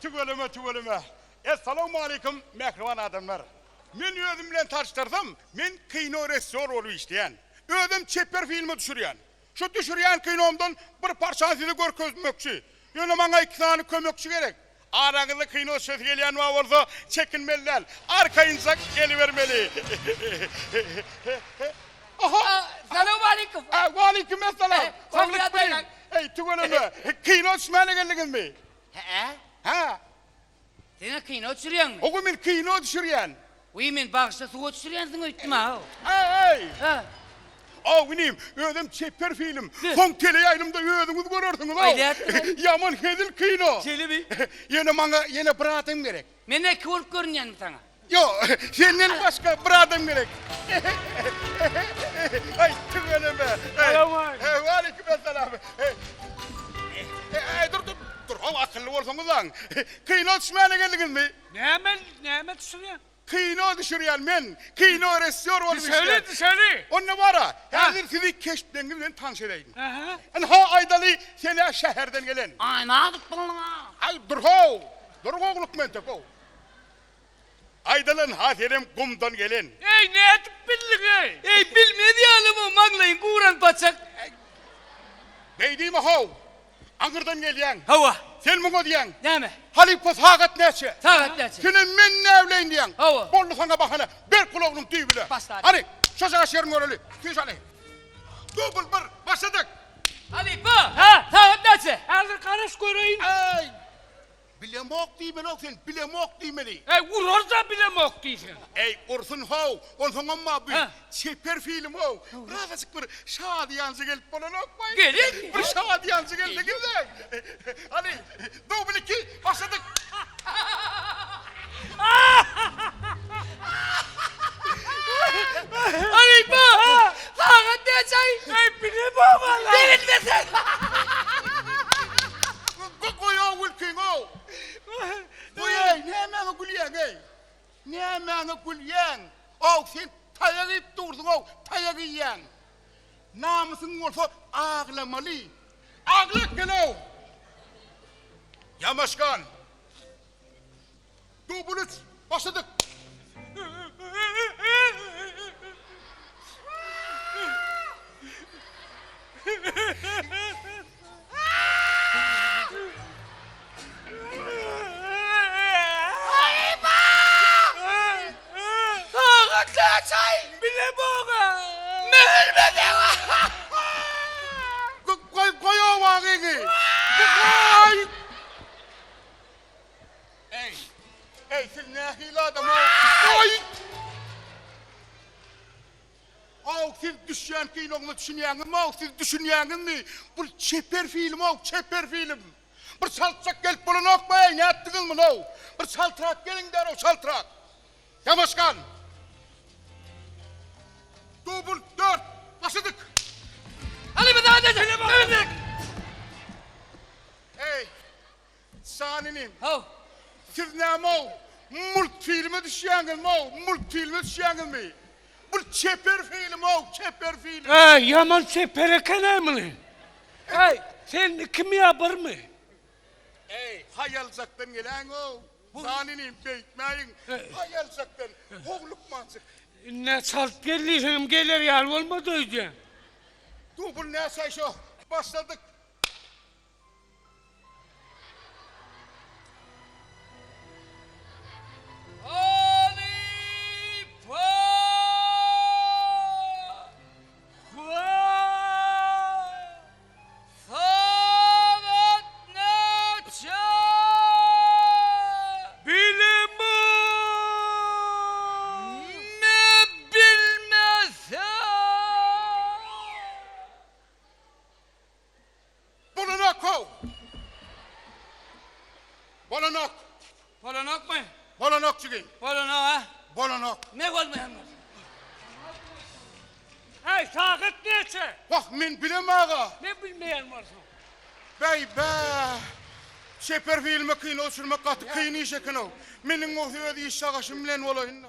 tügöleme. Assalamu alaikum mehriban adamlar. Men özüm bilen tartıştırdım. Men kino rejissor olup işleyen. Özüm çeper filmi düşürýän. Şu düşürýän kinomdan bir parçasy görkezmekçi. Ýöne maňa 2 tane kömekçi gerek. Araňyzda kino söz gelýän we bolsa çekinmeliler. Arkaýynça gelivermeli. Aha. Selamun aleyküm. Wa aleyküm assalam. Sağlyk bilen. Ey tügöleme. Kino düşmänliginizmi? He? Ha. Seni kino düşürýänmi? O men kino düşürýän. Uy men bagışta suwa düşürýänsiň öýtdüm ha. Ey. Ha. O benim ödüm çeper film. Son tele yayınımda ödümüz görürsünüz. Yaman hedil kino. Çelebi. Yine bir adam gerek. Men eki bolup görünýänmi saňa? Yo, senden başka bir adam gerek. Ay tüveneme. Ve aleyküm esselam. Dur. O akıllı olsanız lan. Kino düşmene geldiniz mi? Näme düşürýän? Kino düşürýän men. Kino rejissor olup Söyle. O ne var ha? Hazır sizi keşfdeniz bilen tanış edeyim. Aha. Ha Aydalı seni şäherden gelen. Ay nadık bolna. Ay dur ho. Dur oğluk men tek o. Aydalın haserim kumdan gelen. Ey ne etip bildin ey? Ey bilmedi alımı maglayın kuran paçak. Beydi mi ho? Angırdan gelyen. Hava. Sen mi o diyen? Näme? Halifos hagat neçe? Sagat näçe? Senin men nevleyin diyen. Hava. Bollu sana bakana. Ber kulağının tüy bile. Başla. Hadi. Şaşağa şerin göreli. Tüy şali. Double bir. Başladık. Ali bu. Ha. Sagat näçe? Hazır karış göreyim. Ey. Bilemok değil mi sen? Bilemok değil mi? Ey urorda bile mok diýsin. Ey ursun ho. Olsun ama bir Ha. çeper film ho. Razıcık bir şadiyancı gelip bana okmayın. Gelin. Bir şadiyancı geldi güzel. Hadi. Double 2. Başladık. Ali bu. Sagat näçe? Ey bile baba lan. Verilmesin. Koyo wilking o. Koyo ne mene gülyen ey. Ne mene gülyen. O sen tayagıp durdun o. Tayagı yiyen. Namusun olsa ağlamalı. Ağlık gel o. Yamaşkan. Double 3. Başladık. Sagat näçe? Bile baba. Verilmedi. Koyo vagigi. Koy. Ey sen ne hile adam o. Koy. Siz düşen kinonu düşünýäňiz mi? Siz düşünýäňiz mi? Bu çeper film o, çeper film. Bir saltrak gelip bolan okmaýan, näetdiňiz mi no? Bir saltrak gelin der o saltrak. Yamaşkan. Double 4. Başladık. Ali bu da näçe? Ey. Saninim. Hav. Siz näme o? Multfilme düşýäňiz mi o? Multfilme düşýäňiz mi? Bu çeper film o, çeper film. Ey yaman seperekene mi? Ey sen kim yapar mı? Ey, hayalcaktan gelen o. Saninim beytmeyin. Hayalcaktan. Hoğluk mancık. Ne salt geldiysem gelir yar olmadı öyle. Double neyse şu. Başladık. Ali bu. Sagat näçe? Bilemo. Ne bilmezsen. Bulanak ho. Bulanak. Polanak mı? Bulanak çıkın. Polanak ha? Bulanak. Ne olmayan var? Ey sakat neçe? Bak min bilemağa. Ne bilmeyen varsın? Bey be. Çeper filmi kıyın olsun katı kıyın işe kıyın o. Menin o hüvedi iş ağaşım bilen olayın.